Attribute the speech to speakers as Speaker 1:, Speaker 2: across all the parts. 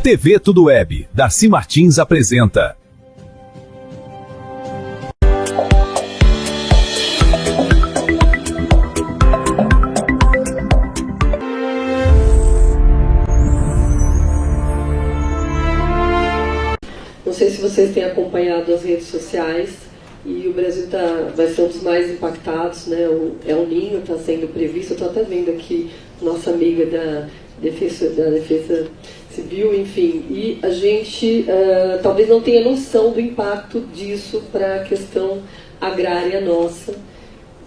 Speaker 1: TV Tudo Web, Darcy Martins apresenta.
Speaker 2: Não sei se vocês têm acompanhado as redes sociais, e o Brasil vai ser um dos mais impactados, né? O El Niño está sendo previsto. Eu estou até vendo aqui nossa amiga da Defesa Civil, enfim. E a gente talvez não tenha noção do impacto disso para a questão agrária nossa.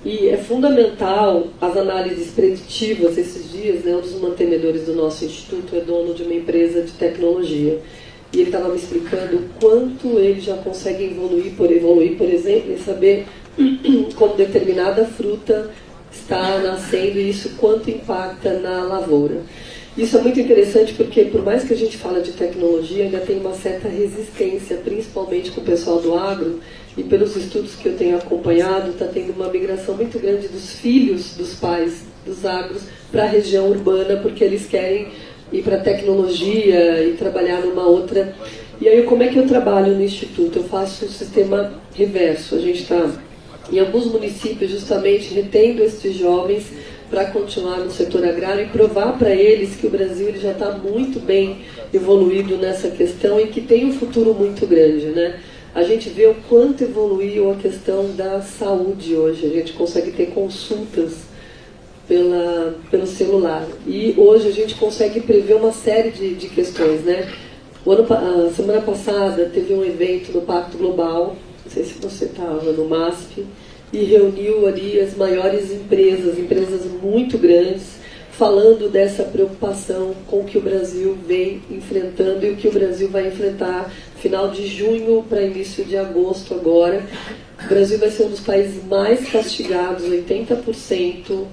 Speaker 2: E é fundamental as análises preditivas. Esses dias, né, um dos mantenedores do nosso instituto é dono de uma empresa de tecnologia. E ele estava me explicando o quanto ele já consegue evoluir, por exemplo, em saber como determinada fruta está nascendo e isso quanto impacta na lavoura. Isso é muito interessante porque, por mais que a gente fale de tecnologia, ainda tem uma certa resistência, principalmente com o pessoal do agro, e pelos estudos que eu tenho acompanhado, está tendo uma migração muito grande dos filhos dos pais dos agros para a região urbana, porque eles querem ir para a tecnologia e trabalhar numa outra. E aí, como é que eu trabalho no Instituto? Eu faço o sistema reverso. A gente está em alguns municípios justamente retendo esses jovens para continuar no setor agrário e provar para eles que o Brasil ele já está muito bem evoluído nessa questão e que tem um futuro muito grande, né? A gente vê o quanto evoluiu a questão da saúde hoje. A gente consegue ter consultas pelo celular. E hoje a gente consegue prever uma série de questões, né? A semana passada teve um evento no Pacto Global, não sei se você estava no MASP, e reuniu ali as maiores empresas muito grandes, falando dessa preocupação com o que o Brasil vem enfrentando e o que o Brasil vai enfrentar final de junho para início de agosto agora. O Brasil vai ser um dos países mais castigados, 80%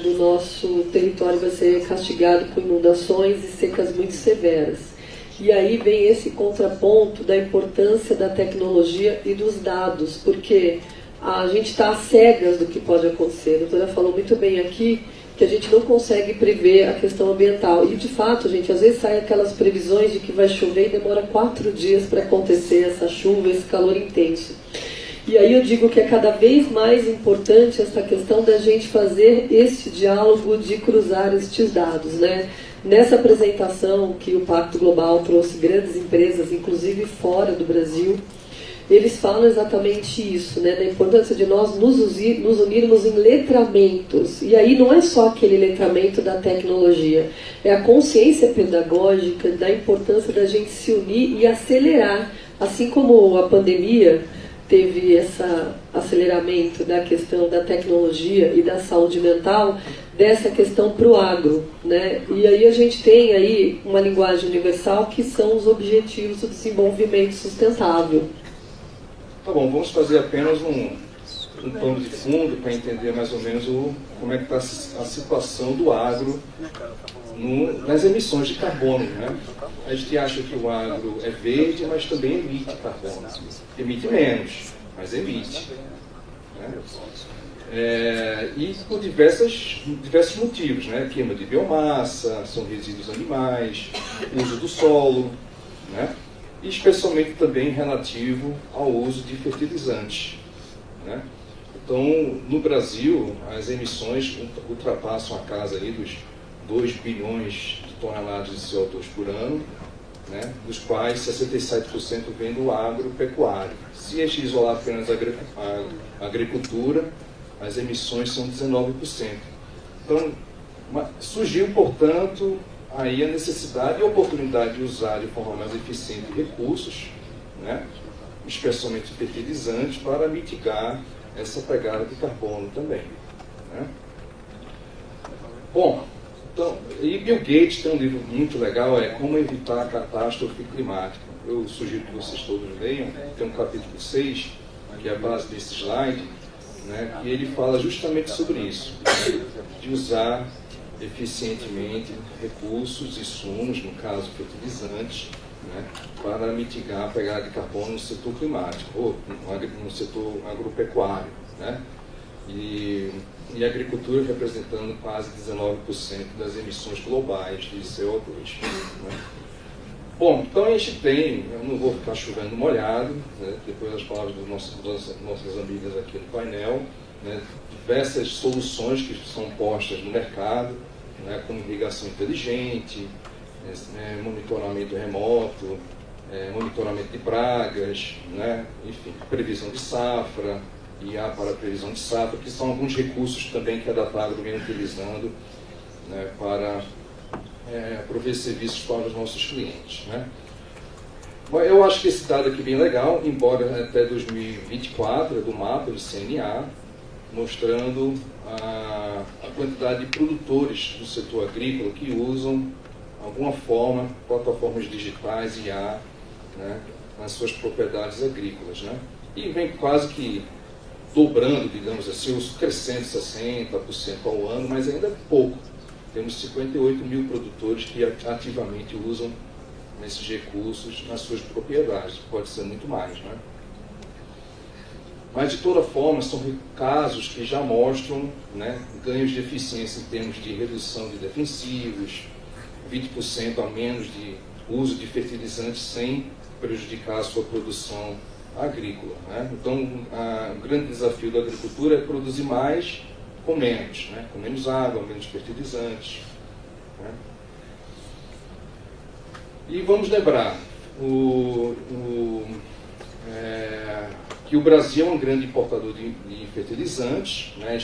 Speaker 2: do nosso território vai ser castigado com inundações e secas muito severas. E aí vem esse contraponto da importância da tecnologia e dos dados, porque a gente está às cegas do que pode acontecer. A doutora falou muito bem aqui que a gente não consegue prever a questão ambiental. E, de fato, às vezes saem aquelas previsões de que vai chover e demora 4 dias para acontecer essa chuva, esse calor intenso. E aí eu digo que é cada vez mais importante essa questão da gente fazer esse diálogo de cruzar estes dados, né? Nessa apresentação que o Pacto Global trouxe grandes empresas, inclusive fora do Brasil, eles falam exatamente isso, né? Da importância de nós nos unirmos em letramentos. E aí não é só aquele letramento da tecnologia, é a consciência pedagógica da importância da gente se unir e acelerar, assim como a pandemia teve esse aceleramento da questão da tecnologia e da saúde mental, dessa questão para o agro, né? E aí a gente tem aí uma linguagem universal que são os objetivos do desenvolvimento sustentável.
Speaker 3: Tá bom, vamos fazer apenas um pano de fundo para entender mais ou menos como é que está a situação do agro nas emissões de carbono, né? A gente acha que o agro é verde, mas também emite carbono. Emite menos, mas emite. Né? E por diversos motivos, né? Queima de biomassa, são resíduos animais, uso do solo, né? E especialmente também relativo ao uso de fertilizantes. Né? Então, no Brasil, as emissões ultrapassam a casa aí dos 2 bilhões de toneladas de CO2 por ano, né? Dos quais 67% vem do agropecuário. Se a gente isolar apenas a agricultura, as emissões são 19%. Então, surgiu, portanto, aí a necessidade e a oportunidade de usar de forma mais eficiente recursos, né? Especialmente fertilizantes, para mitigar essa pegada de carbono também. Né? Bom, então, e Bill Gates tem um livro muito legal, Como Evitar a Catástrofe Climática. Eu sugiro que vocês todos leiam, tem um capítulo 6, que é a base desse slide, né? E ele fala justamente sobre isso, de usar eficientemente recursos, insumos, no caso fertilizantes, né, para mitigar a pegada de carbono no setor climático, ou no setor agropecuário. Né, e a agricultura representando quase 19% das emissões globais de CO2. Né. Bom, então a gente tem, eu não vou ficar chovendo molhado, né, depois das palavras das nossas amigas aqui no painel, né, diversas soluções que são postas no mercado, né, como irrigação inteligente, monitoramento remoto, monitoramento de pragas, né, enfim, previsão de safra, IA para previsão de safra, que são alguns recursos também que a Datagro vem utilizando, né, para prover serviços para os nossos clientes, né. Eu acho que esse dado aqui é bem legal, embora até 2024 é do mapa do CNA, mostrando a quantidade de produtores do setor agrícola que usam, de alguma forma, plataformas digitais e IA, né, nas suas propriedades agrícolas, né. E vem quase que dobrando, digamos assim, crescendo 60% ao ano, mas ainda é pouco. Temos 58 mil produtores que ativamente usam esses recursos nas suas propriedades. Pode ser muito mais, né? Mas, de toda forma, são casos que já mostram, né, ganhos de eficiência em termos de redução de defensivos, 20% a menos de uso de fertilizantes sem prejudicar a sua produção agrícola, né? Então, o grande desafio da agricultura é produzir mais com menos, né? Com menos água, menos fertilizantes, né? E vamos lembrar que o Brasil é um grande importador de fertilizantes, né?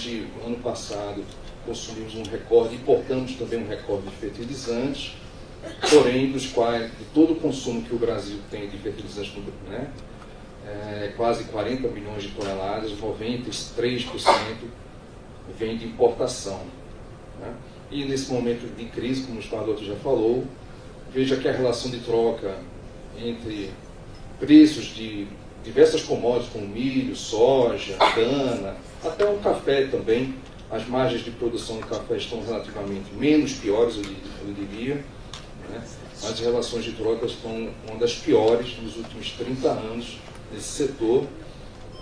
Speaker 3: Ano passado consumimos um recorde, importamos também um recorde de fertilizantes, porém, dos quais, de todo o consumo que o Brasil tem de fertilizantes, né, quase 40 milhões de toneladas, 93% vem de importação, né? E nesse momento de crise, como o Espardoto já falou, veja que a relação de troca entre preços de diversas commodities, como milho, soja, cana, até o café também, as margens de produção do café estão relativamente menos piores, eu diria, né? As relações de troca estão uma das piores nos últimos 30 anos nesse setor,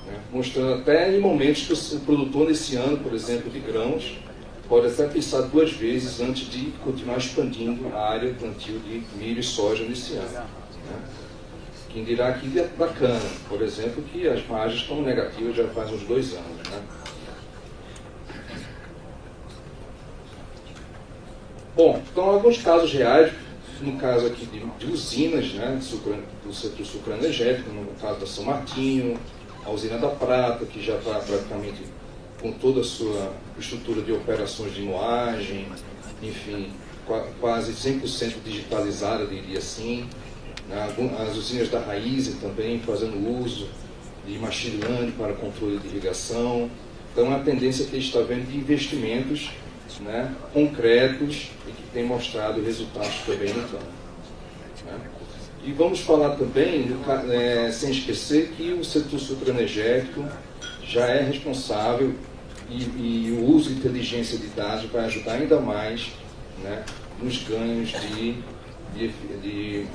Speaker 3: né? Mostrando até em momentos que o produtor nesse ano, por exemplo, de grãos, pode até pensar duas vezes antes de continuar expandindo a área de plantio de milho e soja nesse ano, né? Quem dirá aqui da cana, por exemplo, que as margens estão negativas já faz uns 2 anos, né? Bom, então alguns casos reais, no caso aqui de usinas, né, do setor sucroenergético, no caso da São Martinho, a usina da Prata, que já está praticamente com toda a sua estrutura de operações de moagem, enfim, quase 100% digitalizada, diria assim. As usinas da Raízen também fazendo uso de machine learning para controle de irrigação. Então, a tendência que a gente está vendo de investimentos, né, concretos e que tem mostrado resultados também no campo, né? E vamos falar também, sem esquecer, que o setor sucroenergético já é responsável e o uso de inteligência de dados vai ajudar ainda mais, né, nos ganhos de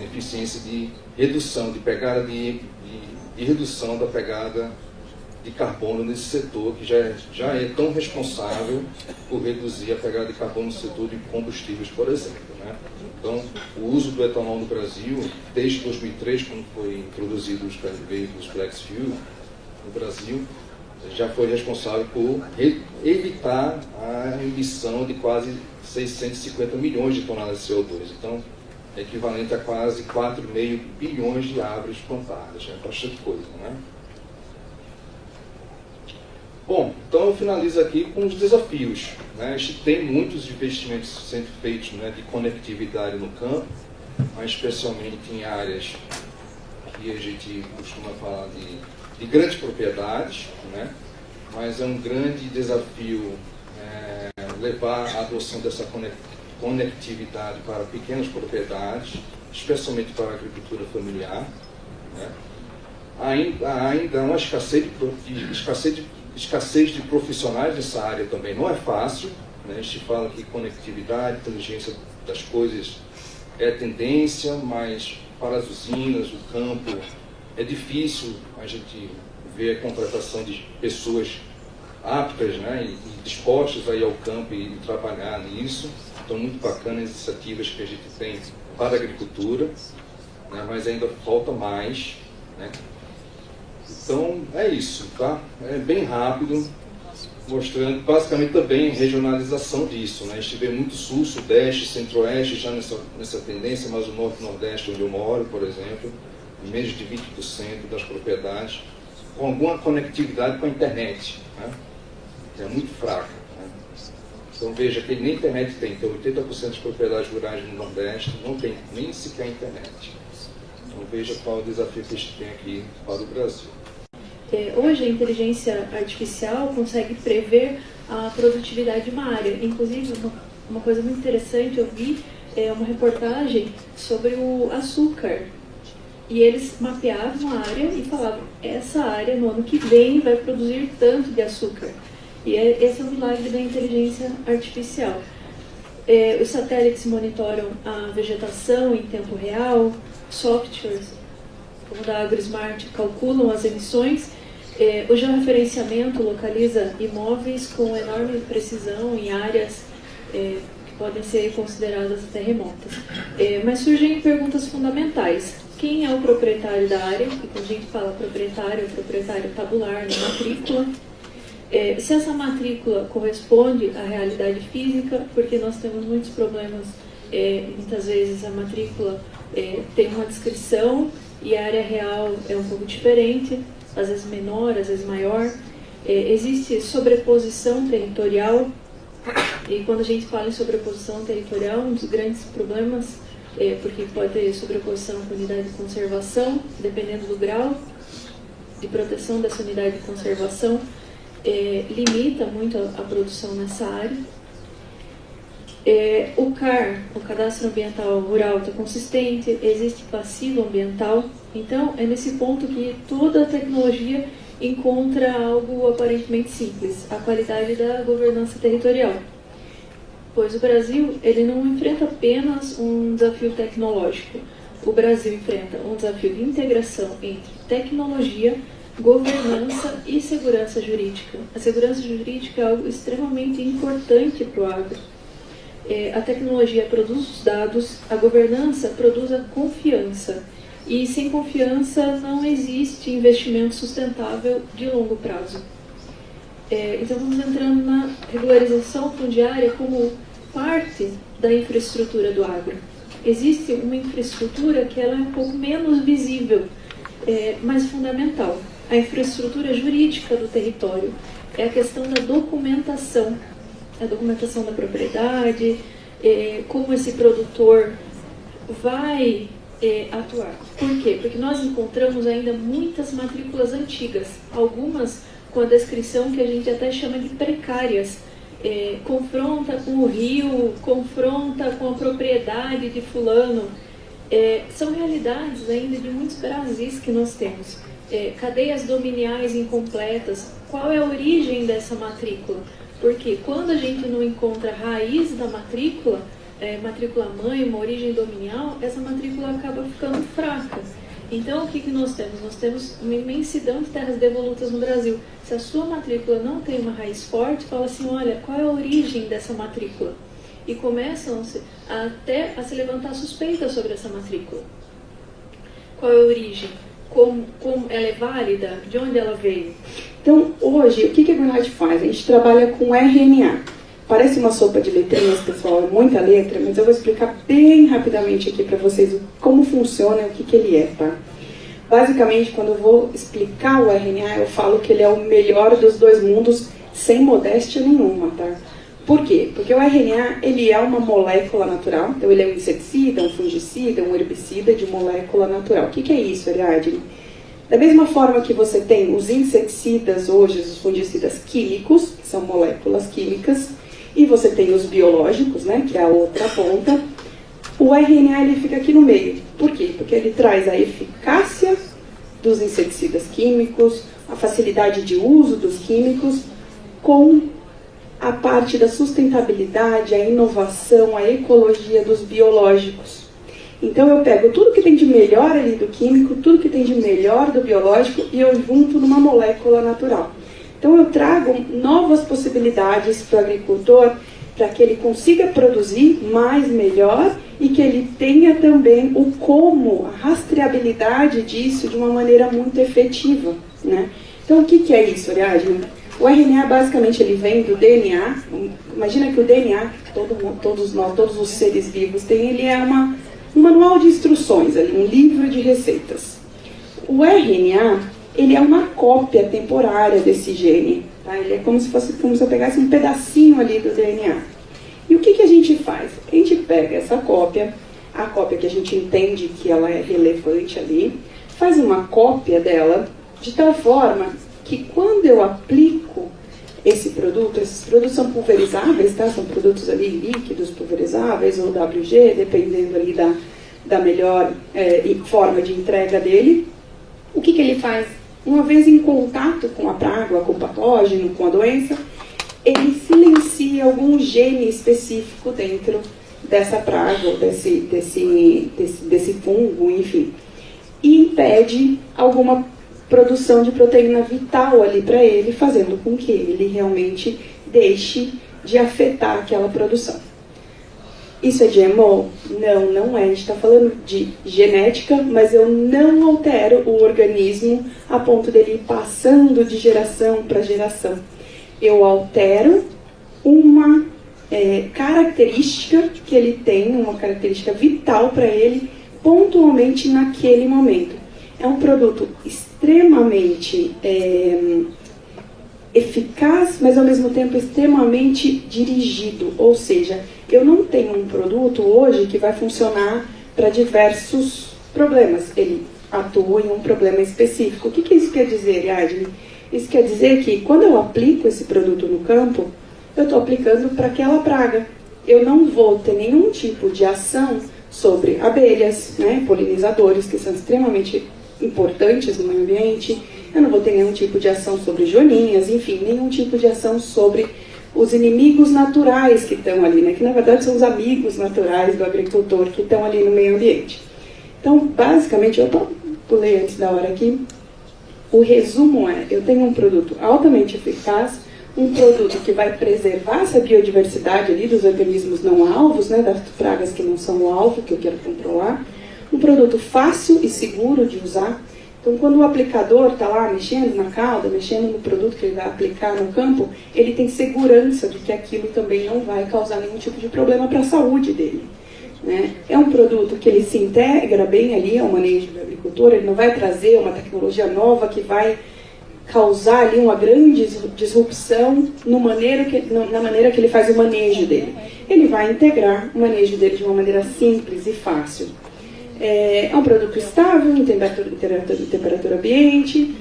Speaker 3: eficiência, de redução, de pegada de redução da pegada de carbono nesse setor, que já é tão responsável por reduzir a pegada de carbono no setor de combustíveis, por exemplo, né? Então, o uso do etanol no Brasil, desde 2003, quando foi introduzido os veículos flex fuel no Brasil, já foi responsável por evitar a emissão de quase 650 milhões de toneladas de CO2. Então, é equivalente a quase 4,5 bilhões de árvores plantadas. É bastante coisa, né? Bom, então eu finalizo aqui com os desafios, né? A gente tem muitos investimentos sendo feitos, né, de conectividade no campo, mas especialmente em áreas que a gente costuma falar de grandes propriedades, né? Mas é um grande desafio levar a adoção dessa conectividade para pequenas propriedades, especialmente para a agricultura familiar, né? Ainda há uma escassez de profissionais nessa área também não é fácil, né? A gente fala que conectividade, inteligência das coisas é tendência, mas para as usinas, o campo, é difícil a gente ver a contratação de pessoas aptas, né, e dispostas a ir ao campo e trabalhar nisso. Então, muito bacana as iniciativas que a gente tem para a agricultura, né? Mas ainda falta mais, né? Então é isso, tá? É bem rápido, mostrando basicamente também regionalização disso, né? A gente vê muito sul, sudeste, centro-oeste já nessa tendência, mas o norte e nordeste, onde eu moro, por exemplo, menos de 20% das propriedades com alguma conectividade com a internet, né? É muito fraca, né? Então veja que nem internet tem, então 80% das propriedades rurais no Nordeste não tem nem sequer internet. Então veja qual é o desafio que a gente tem aqui para o Brasil.
Speaker 4: Hoje a inteligência artificial consegue prever a produtividade de uma área. Inclusive, uma coisa muito interessante, eu vi uma reportagem sobre o açúcar. E eles mapeavam a área e falavam, essa área no ano que vem vai produzir tanto de açúcar. E esse é o milagre da inteligência artificial. Os satélites monitoram a vegetação em tempo real, softwares como o da AgroSmart calculam as emissões. O georreferenciamento localiza imóveis com enorme precisão em áreas que podem ser consideradas até remotas. Mas surgem perguntas fundamentais. Quem é o proprietário da área? E quando a gente fala proprietário, é o proprietário tabular na matrícula. Se essa matrícula corresponde à realidade física, porque nós temos muitos problemas, muitas vezes a matrícula tem uma descrição e a área real é um pouco diferente, às vezes menor, às vezes maior. Existe sobreposição territorial, e quando a gente fala em sobreposição territorial, um dos grandes problemas porque pode ter sobreposição com unidade de conservação, dependendo do grau de proteção dessa unidade de conservação, limita muito a produção nessa área. O CAR, o Cadastro Ambiental Rural, está consistente, existe passivo ambiental, então é nesse ponto que toda a tecnologia encontra algo aparentemente simples, a qualidade da governança territorial. Pois o Brasil ele não enfrenta apenas um desafio tecnológico. O Brasil enfrenta um desafio de integração entre tecnologia, governança e segurança jurídica. A segurança jurídica é algo extremamente importante para o agro. A tecnologia produz os dados, a governança produz a confiança. E sem confiança não existe investimento sustentável de longo prazo. Então vamos entrando na regularização fundiária como parte da infraestrutura do agro. Existe uma infraestrutura que ela é um pouco menos visível, mas fundamental. A infraestrutura jurídica do território é a questão da documentação. A documentação da propriedade, como esse produtor vai atuar. Por quê? Porque nós encontramos ainda muitas matrículas antigas, algumas com a descrição que a gente até chama de precárias. Confronta com o rio, confronta com a propriedade de fulano. São realidades ainda de muitos Brasis que nós temos. Cadeias dominiais incompletas. Qual é a origem dessa matrícula? Porque quando a gente não encontra a raiz da matrícula, matrícula mãe, uma origem dominial, essa matrícula acaba ficando fraca. Então, o que nós temos? Nós temos uma imensidão de terras devolutas no Brasil. Se a sua matrícula não tem uma raiz forte, fala assim, olha, qual é a origem dessa matrícula? E começam até a se levantar suspeitas sobre essa matrícula. Qual é a origem? Como ela é válida? De onde ela veio?
Speaker 5: Então, hoje, o que a Greenlight faz? A gente trabalha com RNA. Parece uma sopa de letrinhas, pessoal, é muita letra, mas eu vou explicar bem rapidamente aqui para vocês como funciona e o que ele é, tá? Basicamente, quando eu vou explicar o RNA, eu falo que ele é o melhor dos dois mundos, sem modéstia nenhuma, tá? Por quê? Porque o RNA, ele é uma molécula natural, então ele é um inseticida, um fungicida, um herbicida de molécula natural. O que é isso, Ariadne? Da mesma forma que você tem os inseticidas hoje, os fungicidas químicos, que são moléculas químicas, e você tem os biológicos, né, que é a outra ponta, o RNA ele fica aqui no meio. Por quê? Porque ele traz a eficácia dos inseticidas químicos, a facilidade de uso dos químicos, com a parte da sustentabilidade, a inovação, a ecologia dos biológicos. Então eu pego tudo que tem de melhor ali do químico, tudo que tem de melhor do biológico e eu junto numa molécula natural. Então eu trago novas possibilidades para o agricultor para que ele consiga produzir mais, melhor, e que ele tenha também o como, a rastreabilidade disso de uma maneira muito efetiva, né? Então, o que é isso, Ariadne? O RNA, basicamente, ele vem do DNA. Imagina que o DNA, todos os seres vivos têm, ele é um manual de instruções, ali, um livro de receitas. O RNA, ele é uma cópia temporária desse gene. Tá? Ele é como se eu pegasse um pedacinho ali do DNA. E o que a gente faz? A gente pega essa cópia, a cópia que a gente entende que ela é relevante ali, faz uma cópia dela de tal forma que quando eu aplico esses produtos são pulverizáveis, tá? São produtos ali líquidos, pulverizáveis ou WG, dependendo ali da melhor forma de entrega dele. O que ele faz? Uma vez em contato com a praga, com o patógeno, com a doença, ele silencia algum gene específico dentro dessa praga, ou desse fungo, enfim, e impede alguma produção de proteína vital ali para ele, fazendo com que ele realmente deixe de afetar aquela produção. Isso é GMO? Não, não é. A gente está falando de genética, mas eu não altero o organismo a ponto dele ir passando de geração para geração. Eu altero uma característica que ele tem, uma característica vital para ele, pontualmente naquele momento. É um produto extremamente eficaz, mas ao mesmo tempo extremamente dirigido. Ou seja, eu não tenho um produto hoje que vai funcionar para diversos problemas. Ele atua em um problema específico. O que isso quer dizer, Ariadne? Isso quer dizer que quando eu aplico esse produto no campo, eu estou aplicando para aquela praga. Eu não vou ter nenhum tipo de ação sobre abelhas, né, polinizadores, que são extremamente importantes no meio ambiente. Eu não vou ter nenhum tipo de ação sobre joaninhas, enfim, nenhum tipo de ação sobre os inimigos naturais que estão ali, né, que na verdade são os amigos naturais do agricultor que estão ali no meio ambiente. Então, basicamente, eu pulei antes da hora aqui, o resumo é, eu tenho um produto altamente eficaz, um produto que vai preservar essa biodiversidade ali dos organismos não alvos, né, das pragas que não são o alvo, que eu quero controlar, um produto fácil e seguro de usar. Então, quando o aplicador está lá mexendo na cauda, mexendo no produto que ele vai aplicar no campo, ele tem segurança de que aquilo também não vai causar nenhum tipo de problema para a saúde dele. Né? É um produto que ele se integra bem ali ao manejo do agricultor, ele não vai trazer uma tecnologia nova que vai causar ali uma grande disrupção na maneira que ele faz o manejo dele. Ele vai integrar o manejo dele de uma maneira simples e fácil. É um produto estável em temperatura ambiente,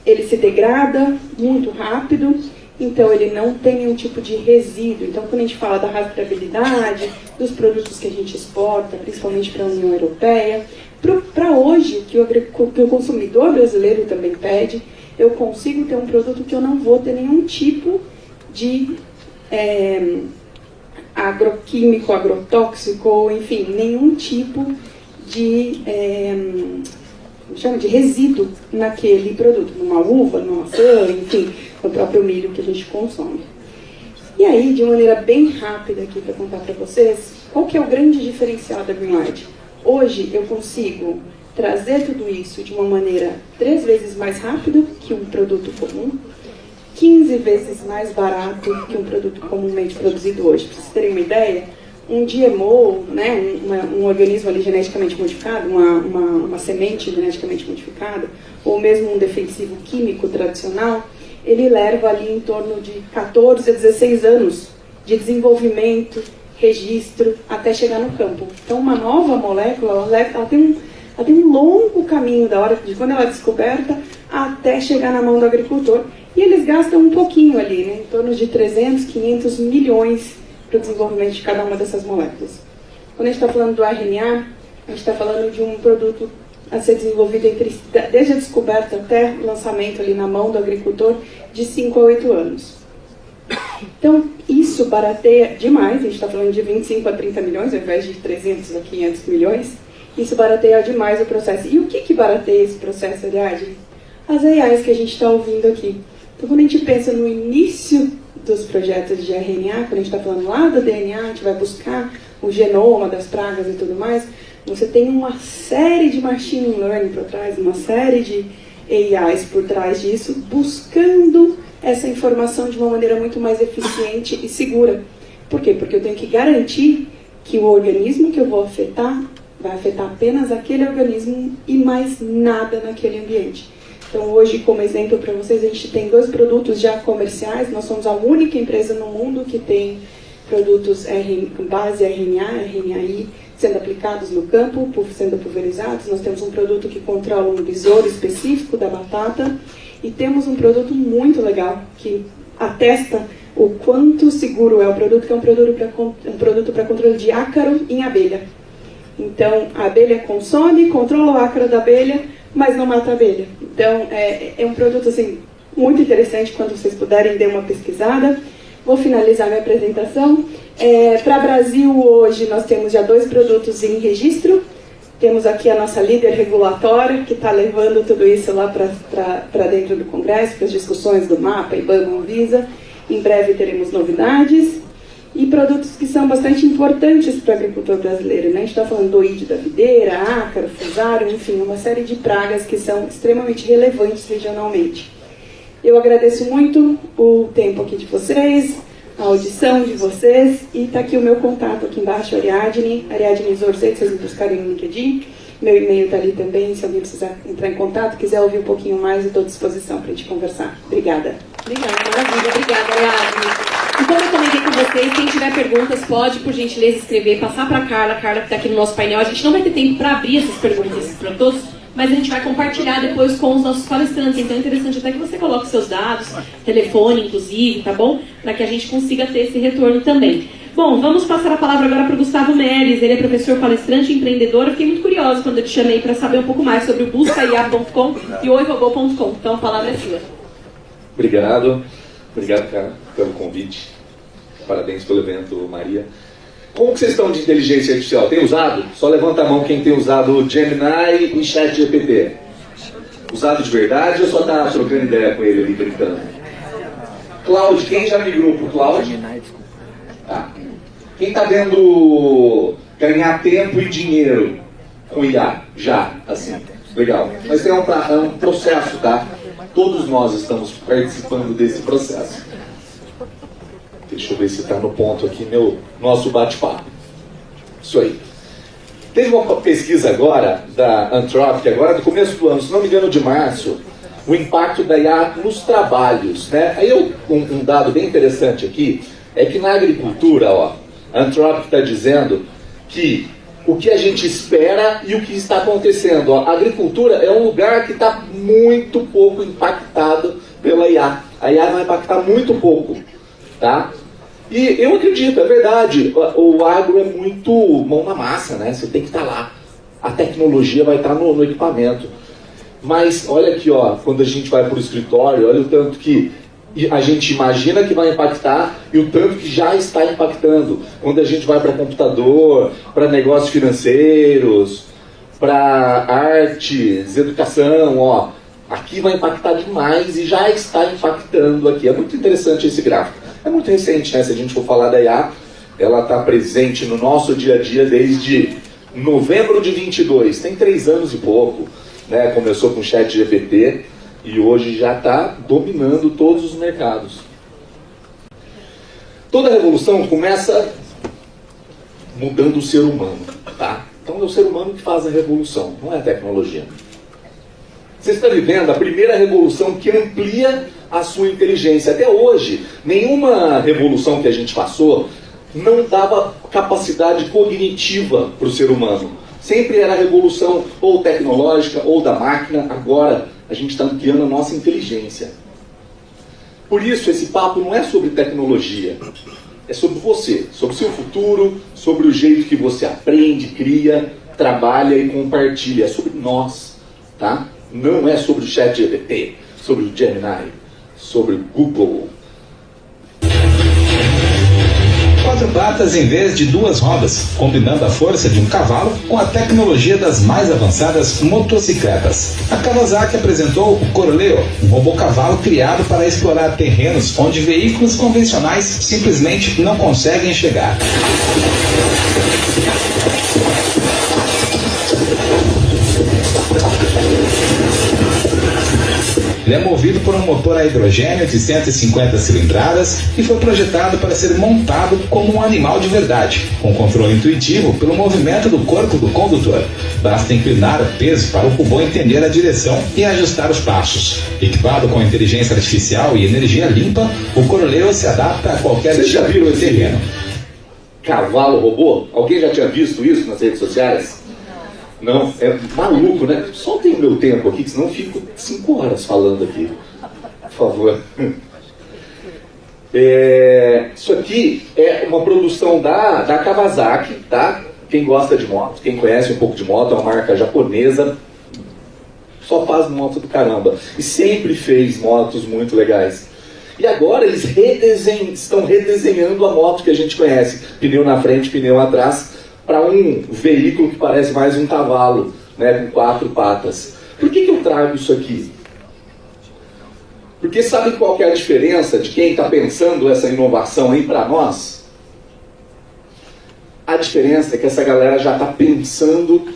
Speaker 5: ele se degrada muito rápido, então ele não tem nenhum tipo de resíduo. Então, quando a gente fala da rastreabilidade, dos produtos que a gente exporta, principalmente para a União Europeia, para hoje, que o consumidor brasileiro também pede, eu consigo ter um produto que eu não vou ter nenhum tipo de agroquímico, agrotóxico, enfim, nenhum tipo de resíduo naquele produto, numa uva, numa maçã, enfim, no próprio milho que a gente consome. E aí, de maneira bem rápida aqui para contar para vocês, qual que é o grande diferencial da Greenlight? Hoje eu consigo trazer tudo isso de uma maneira 3 vezes mais rápida que um produto comum, 15 vezes mais barato que um produto comumente produzido hoje. Para vocês terem uma ideia, um GMO, né, um organismo ali geneticamente modificado, uma semente geneticamente modificada, ou mesmo um defensivo químico tradicional, ele leva ali em torno de 14 a 16 anos de desenvolvimento, registro, até chegar no campo. Então, uma nova molécula, ela tem um longo caminho da hora de quando ela é descoberta até chegar na mão do agricultor. E eles gastam um pouquinho ali, né, em torno de 300, 500 milhões para o desenvolvimento de cada uma dessas moléculas. Quando a gente está falando do RNA, a gente está falando de um produto a ser desenvolvido desde a descoberta até o lançamento ali na mão do agricultor, de 5 a 8 anos. Então, isso barateia demais, a gente está falando de 25 a 30 milhões, ao invés de 300 a 500 milhões, isso barateia demais o processo. E o que barateia esse processo, aliás? As AIs que a gente está ouvindo aqui. Então, quando a gente pensa no início dos projetos de RNA, quando a gente está falando lá do DNA, a gente vai buscar o genoma das pragas e tudo mais, você tem uma série de machine learning por trás, uma série de AIs por trás disso, buscando essa informação de uma maneira muito mais eficiente e segura. Por quê? Porque eu tenho que garantir que o organismo que eu vou afetar vai afetar apenas aquele organismo e mais nada naquele ambiente. Então, hoje, como exemplo para vocês, a gente tem 2 produtos já comerciais. Nós somos a única empresa no mundo que tem produtos com base RNA, RNAi, sendo aplicados no campo, sendo pulverizados. Nós temos um produto que controla um besouro específico da batata e temos um produto muito legal que atesta o quanto seguro é o produto, que é um produto para controle de ácaro em abelha. Então, a abelha consome, controla o ácaro da abelha, mas não mata a abelha. Então, é um produto assim, muito interessante, quando vocês puderem, dê uma pesquisada. Vou finalizar minha apresentação. Para Brasil, hoje, nós temos já 2 produtos em registro. Temos aqui a nossa líder regulatória, que está levando tudo isso lá para dentro do Congresso, para as discussões do MAPA, IBAMA, Anvisa. Em breve teremos novidades. E produtos que são bastante importantes para o agricultor brasileiro, né? A gente está falando do oídio da videira, ácaro, fusário, enfim, uma série de pragas que são extremamente relevantes regionalmente. Eu agradeço muito o tempo aqui de vocês, a audição de vocês, e está aqui o meu contato aqui embaixo, Ariadne Zorzet, vocês me buscarem no LinkedIn. Meu e-mail está ali também, se alguém precisar entrar em contato, quiser ouvir um pouquinho mais, eu estou à disposição para a gente conversar. Obrigada.
Speaker 6: Obrigada, maravilha. Obrigada, Ariadne. E como eu comentei com vocês, quem tiver perguntas pode, por gentileza, escrever, passar para a Carla que está aqui no nosso painel. A gente não vai ter tempo para abrir essas perguntas para todos, mas a gente vai compartilhar depois com os nossos palestrantes. Então é interessante até que você coloque seus dados, telefone, inclusive, tá bom? Para que a gente consiga ter esse retorno também. Bom, vamos passar a palavra agora para o Gustavo Meres. Ele é professor, palestrante e empreendedor. Eu fiquei muito curiosa quando eu te chamei para saber um pouco mais sobre o buscaia.com e o oirobô.com. Então a palavra é sua.
Speaker 3: Obrigado, cara, pelo convite. Parabéns pelo evento, Maria. Como que vocês estão de inteligência artificial? Tem usado? Só levanta a mão quem tem usado o Gemini e ChatGPT. Usado de verdade ou só está trocando ideia com ele ali, brincando? Cloud, quem já migrou para o Cloud? Tá. Quem está vendo ganhar tempo e dinheiro com IA? Já, assim. Legal. Mas é um processo, tá? Todos nós estamos participando desse processo. Deixa eu ver se está no ponto aqui, nosso bate-papo. Isso aí. Teve uma pesquisa agora, da Anthropic, agora do começo do ano, se não me engano, de março, o impacto da IA nos trabalhos, né? Aí um dado bem interessante aqui, é que na agricultura, a Anthropic está dizendo que o que a gente espera e o que está acontecendo. A agricultura é um lugar que está muito pouco impactado pela IA. A IA vai impactar muito pouco, tá? E eu acredito, é verdade, o agro é muito mão na massa, né? Você tem que estar lá. A tecnologia vai estar no equipamento. Mas olha aqui, quando a gente vai para o escritório, olha o tanto que a gente imagina que vai impactar e o tanto que já está impactando. Quando a gente vai para computador, para negócios financeiros, para artes, educação, aqui vai impactar demais e já está impactando aqui. É muito interessante esse gráfico. É muito recente, né? Se a gente for falar da IA, ela está presente no nosso dia a dia desde novembro de 22. Tem 3 anos e pouco, né? Começou com o ChatGPT e hoje já está dominando todos os mercados. Toda revolução começa mudando o ser humano, tá? Então é o ser humano que faz a revolução, não é a tecnologia. Você está vivendo a primeira revolução que amplia a sua inteligência. Até hoje, nenhuma revolução que a gente passou não dava capacidade cognitiva para o ser humano. Sempre era a revolução ou tecnológica ou da máquina. Agora a gente está ampliando a nossa inteligência. Por isso, esse papo não é sobre tecnologia. É sobre você, sobre o seu futuro, sobre o jeito que você aprende, cria, trabalha e compartilha. É sobre nós, tá? Não é sobre o ChatGPT, sobre o Gemini, sobre o Google.
Speaker 7: 4 patas em vez de 2 rodas, combinando a força de um cavalo com a tecnologia das mais avançadas motocicletas. A Kawasaki apresentou o Coroleo, um robô-cavalo criado para explorar terrenos onde veículos convencionais simplesmente não conseguem chegar. Ele é movido por um motor a hidrogênio de 150 cilindradas e foi projetado para ser montado como um animal de verdade, com controle intuitivo pelo movimento do corpo do condutor. Basta inclinar o peso para o robô entender a direção e ajustar os passos. Equipado com inteligência artificial e energia limpa, o Coroleo se adapta a qualquer
Speaker 3: Vocês já viram esse
Speaker 7: terreno.
Speaker 3: Cavalo robô? Alguém já tinha visto isso nas redes sociais? Não, é maluco, né? Soltem o meu tempo aqui, que senão eu fico 5 horas falando aqui. Por favor. Isso aqui é uma produção da Kawasaki, tá? Quem gosta de moto, quem conhece um pouco de moto, é uma marca japonesa. Só faz moto do caramba. E sempre fez motos muito legais. E agora eles estão redesenhando a moto que a gente conhece. Pneu na frente, pneu atrás, para um veículo que parece mais um cavalo, né, com 4 patas. Por que eu trago isso aqui? Porque sabe qual que é a diferença de quem está pensando essa inovação aí para nós? A diferença é que essa galera já está pensando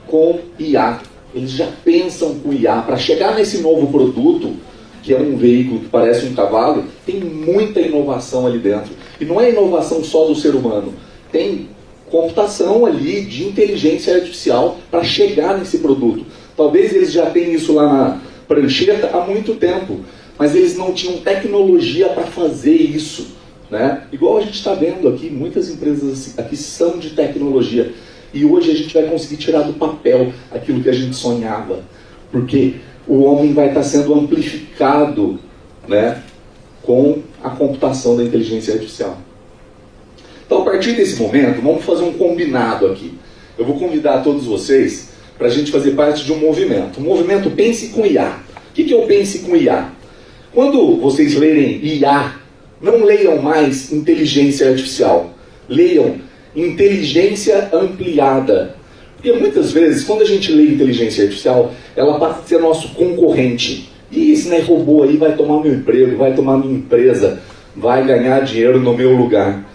Speaker 3: com IA. Eles já pensam com IA. Para chegar nesse novo produto, que é um veículo que parece um cavalo, tem muita inovação ali dentro. E não é inovação só do ser humano. Tem computação ali de inteligência artificial para chegar nesse produto. Talvez eles já tenham isso lá na prancheta há muito tempo, mas eles não tinham tecnologia para fazer isso, né? Igual a gente está vendo aqui, muitas empresas aqui são de tecnologia. E hoje a gente vai conseguir tirar do papel aquilo que a gente sonhava. Porque o homem vai estar sendo amplificado, né, com a computação da inteligência artificial. Então, a partir desse momento, vamos fazer um combinado aqui. Eu vou convidar todos vocês para a gente fazer parte de um movimento. O movimento Pense com IA. O que é o Pense com IA? Quando vocês lerem IA, não leiam mais inteligência artificial. Leiam inteligência ampliada. Porque muitas vezes, quando a gente lê inteligência artificial, ela passa a ser nosso concorrente. E esse robô aí vai tomar meu emprego, vai tomar minha empresa, vai ganhar dinheiro no meu lugar.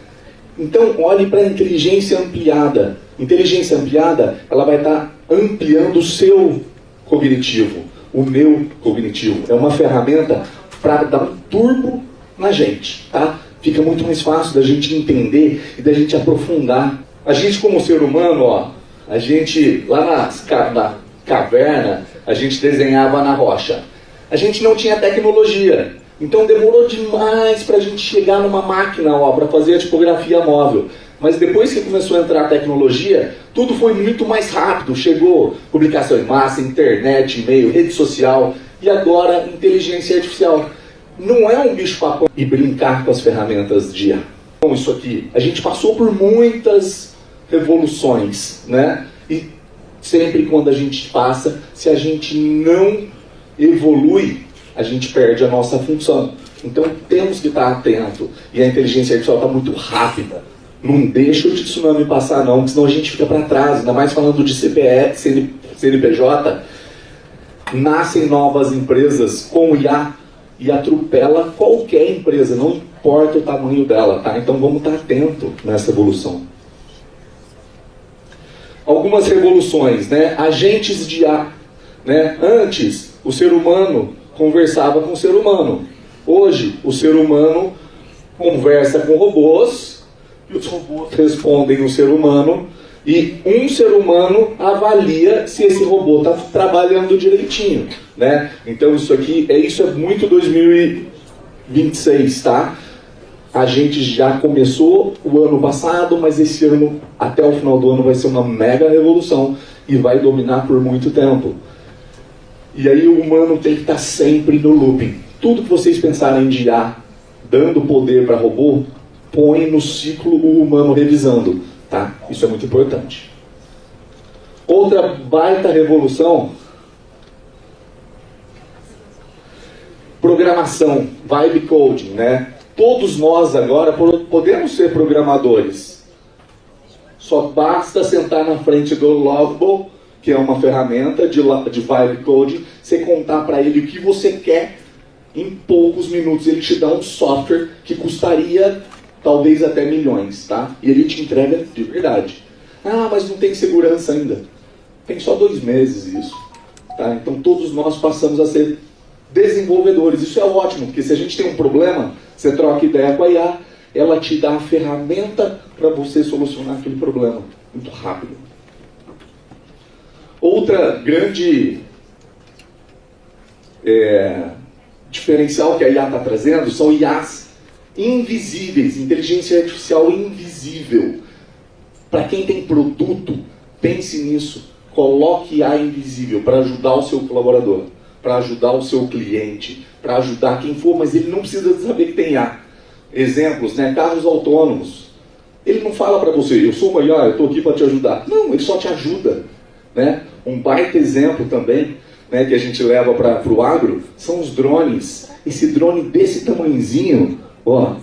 Speaker 3: Então, olhe para a inteligência ampliada. Inteligência ampliada, ela vai estar ampliando o seu cognitivo, o meu cognitivo. É uma ferramenta para dar um turbo na gente, tá? Fica muito mais fácil da gente entender e da gente aprofundar. A gente, como ser humano, ó, a gente, lá na caverna, a gente desenhava na rocha. A gente não tinha tecnologia. Então demorou demais para a gente chegar numa máquina para fazer a tipografia móvel. Mas depois que começou a entrar a tecnologia, tudo foi muito mais rápido. Chegou publicação em massa, internet, e-mail, rede social e agora inteligência artificial. Não é um bicho-papão e brincar com as ferramentas de IA. Então isso aqui, a gente passou por muitas revoluções, né? E sempre quando a gente passa, se a gente não evolui, a gente perde a nossa função. Então temos que estar atento. E a inteligência artificial está muito rápida. Não deixa o tsunami passar não, porque senão a gente fica para trás. Ainda mais falando de CPE, CNPJ. Nascem novas empresas com IA e atropela qualquer empresa, não importa o tamanho dela, tá? Então vamos estar atento nessa evolução. Algumas revoluções, né? Agentes de IA, né? Antes, o ser humano conversava com o ser humano. Hoje, o ser humano conversa com robôs e os robôs respondem o ser humano e um ser humano avalia se esse robô está trabalhando direitinho, né? Então isso aqui, isso é muito 2026, tá? A gente já começou o ano passado, mas esse ano, até o final do ano, vai ser uma mega revolução e vai dominar por muito tempo. E aí o humano tem que estar sempre no looping. Tudo que vocês pensarem de IA, dando poder para robô, põe no ciclo o humano revisando, tá? Isso é muito importante. Outra baita revolução, programação, vibe coding, né? Todos nós agora podemos ser programadores. Só basta sentar na frente do Lovable, que é uma ferramenta de Vibe Coding, você contar para ele o que você quer, em poucos minutos ele te dá um software que custaria talvez até milhões, tá? E ele te entrega de verdade. Ah, mas não tem segurança ainda. Tem só 2 meses isso. Tá? Então todos nós passamos a ser desenvolvedores. Isso é ótimo, porque se a gente tem um problema, você troca ideia com a IA, ela te dá a ferramenta para você solucionar aquele problema muito rápido. Outra grande diferencial que a IA está trazendo são IAs invisíveis, inteligência artificial invisível. Para quem tem produto, pense nisso. Coloque IA invisível para ajudar o seu colaborador, para ajudar o seu cliente, para ajudar quem for, mas ele não precisa saber que tem IA. Exemplos, né? Carros autônomos. Ele não fala para você, eu sou o melhor, eu estou aqui para te ajudar. Não, ele só te ajuda. Né? Um baita exemplo também, né, que a gente leva para o agro são os drones. Esse drone desse tamanhozinho, ó.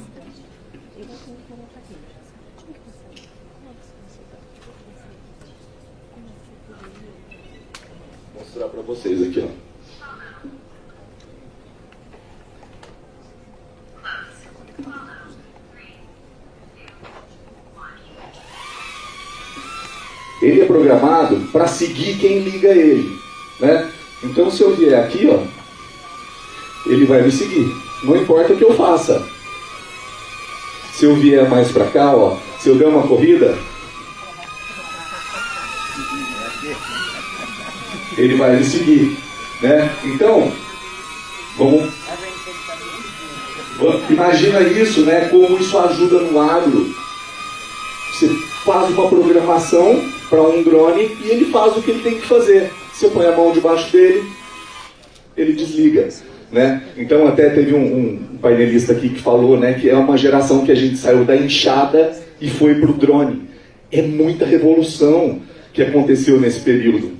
Speaker 3: Vou mostrar para vocês aqui, ó. Ele é programado para seguir quem liga ele, né? Então se eu vier aqui, ó, ele vai me seguir, não importa o que eu faça. Se eu vier mais para cá, ó, se eu der uma corrida, ele vai me seguir, né? Então, imagina isso, né? Como isso ajuda no agro. Você faz uma programação para um drone e ele faz o que ele tem que fazer. Se eu põe a mão debaixo dele, ele desliga, né? Então até teve um painelista aqui que falou, né, que é uma geração que a gente saiu da enxada e foi para o drone. É muita revolução que aconteceu nesse período.